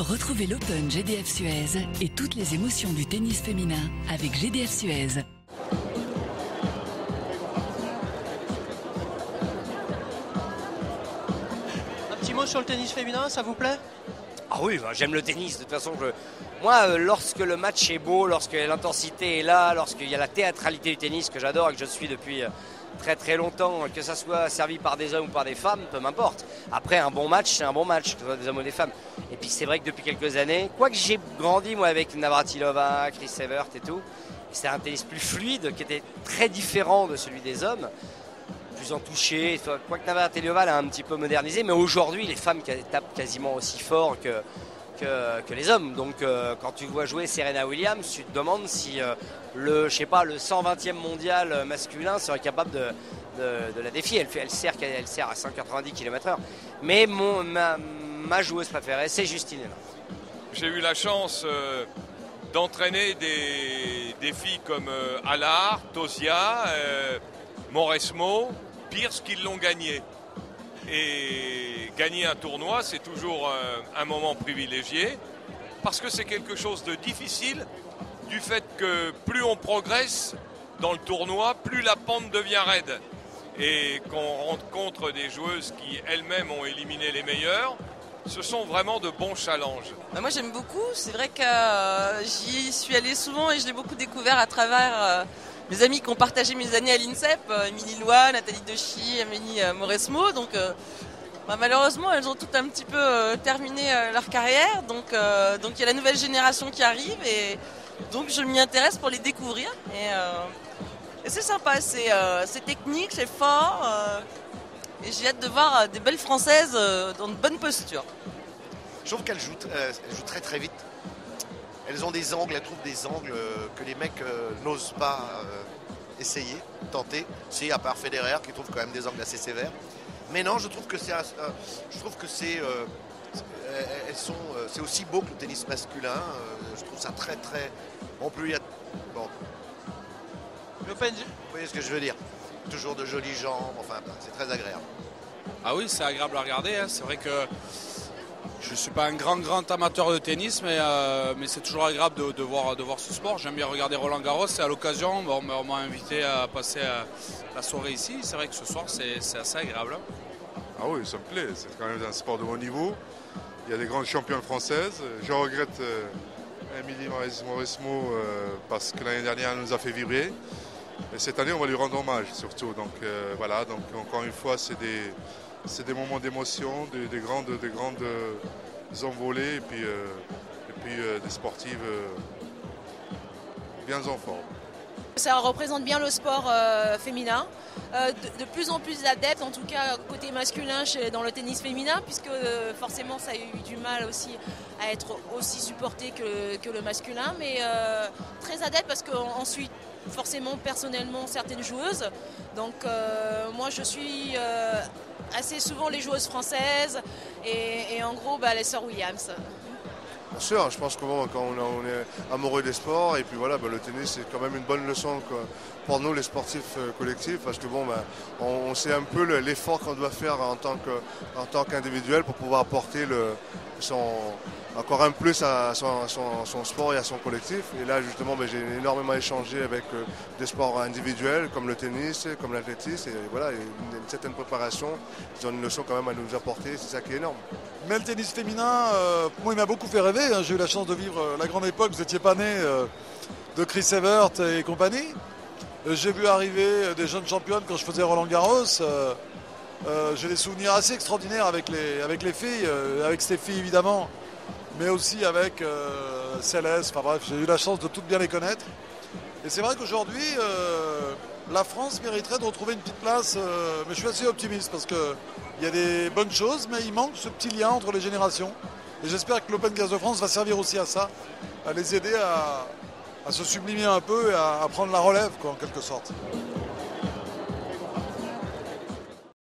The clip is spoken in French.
Retrouvez l'Open GDF Suez et toutes les émotions du tennis féminin avec GDF Suez. Un petit mot sur le tennis féminin, ça vous plaît? Ah oui, bah, j'aime le tennis. De toute façon, moi, lorsque le match est beau, lorsque l'intensité est là, lorsqu'il y a la théâtralité du tennis que j'adore et que je suis depuis très très longtemps, que ça soit servi par des hommes ou par des femmes, peu m'importe. Après, un bon match, c'est un bon match, que ce soit des hommes ou des femmes. Et puis c'est vrai que depuis quelques années, quoique j'ai grandi moi avec Navratilova, Chris Evert et tout, c'était un tennis plus fluide, qui était très différent de celui des hommes, plus en toucher. Quoique Navratilova l'a un petit peu modernisé, mais aujourd'hui les femmes tapent quasiment aussi fort que les hommes. Donc quand tu vois jouer Serena Williams, tu te demandes si le 120e mondial masculin serait capable de la défier. Elle sert à 190 km/h. Mais ma joueuse préférée, c'est Justine Henin. J'ai eu la chance d'entraîner des filles comme Allard, Tosia, Mauresmo, Pierce qui l'ont gagné. Et gagner un tournoi, c'est toujours un moment privilégié parce que c'est quelque chose de difficile du fait que plus on progresse dans le tournoi, plus la pente devient raide. Et qu'on rencontre des joueuses qui elles-mêmes ont éliminé les meilleures, ce sont vraiment de bons challenges. Moi j'aime beaucoup, c'est vrai que j'y suis allée souvent et je l'ai beaucoup découvert à travers mes amis qui ont partagé mes années à l'INSEP, Émilie Lois, Nathalie Dechy, Amélie Mauresmo. Donc malheureusement elles ont toutes un petit peu terminé leur carrière, donc il y a la nouvelle génération qui arrive et donc je m'y intéresse pour les découvrir. Et c'est sympa, c'est technique, c'est fort. Et j'ai hâte de voir des belles Françaises dans de bonnes postures. Je trouve qu'elles jouent très très vite. Elles ont des angles, elles trouvent des angles que les mecs n'osent pas essayer, tenter. Si, à part Federer qui trouve quand même des angles assez sévères. Mais non, je trouve que c'est aussi beau que le tennis masculin. Je trouve ça très très. Bon. Vous voyez ce que je veux dire? Toujours de jolies jambes, enfin c'est très agréable. Ah oui, c'est agréable à regarder, hein. C'est vrai que je ne suis pas un grand amateur de tennis, mais c'est toujours agréable de voir ce sport. J'aime bien regarder Roland Garros et à l'occasion, on m'a invité à passer la soirée ici. C'est vrai que ce soir, c'est assez agréable. Ah oui, ça me plaît, c'est quand même un sport de haut niveau. Il y a des grandes championnes françaises. Je regrette Émilie Mauresmo parce que l'année dernière, elle nous a fait vibrer. Et cette année, on va lui rendre hommage surtout. Donc voilà, donc encore une fois, c'est des moments d'émotion, des grandes envolées et puis des sportives bien en forme. Ça représente bien le sport féminin. De plus en plus d'adeptes, en tout cas côté masculin dans le tennis féminin, puisque forcément ça a eu du mal aussi à être aussi supporté que le masculin, mais très adepte parce qu'on suit forcément personnellement certaines joueuses. Donc moi je suis assez souvent les joueuses françaises et en gros les sœurs Williams. Bien sûr, je pense que quand on est amoureux des sports, et puis voilà, le tennis c'est quand même une bonne leçon pour nous les sportifs collectifs, parce que on sait un peu l'effort qu'on doit faire en tant qu'individuel pour pouvoir apporter encore un plus à son sport et à son collectif. Et là justement j'ai énormément échangé avec des sports individuels comme le tennis, comme l'athlétisme, et voilà, une certaine préparation, ils ont une leçon quand même à nous apporter, c'est ça qui est énorme. Mais le tennis féminin, moi il m'a beaucoup fait rêver, hein. J'ai eu la chance de vivre la grande époque, vous n'étiez pas né, de Chris Evert et compagnie. J'ai vu arriver des jeunes championnes quand je faisais Roland Garros. J'ai des souvenirs assez extraordinaires avec les filles, avec Steffi évidemment, mais aussi avec Céleste. Enfin bref, j'ai eu la chance de toutes bien les connaître. Et c'est vrai qu'aujourd'hui, la France mériterait de retrouver une petite place, mais je suis assez optimiste parce qu'il y a des bonnes choses, mais il manque ce petit lien entre les générations. Et j'espère que l'Open Gaz de France va servir aussi à ça, à les aider à se sublimer un peu et à prendre la relève, en quelque sorte.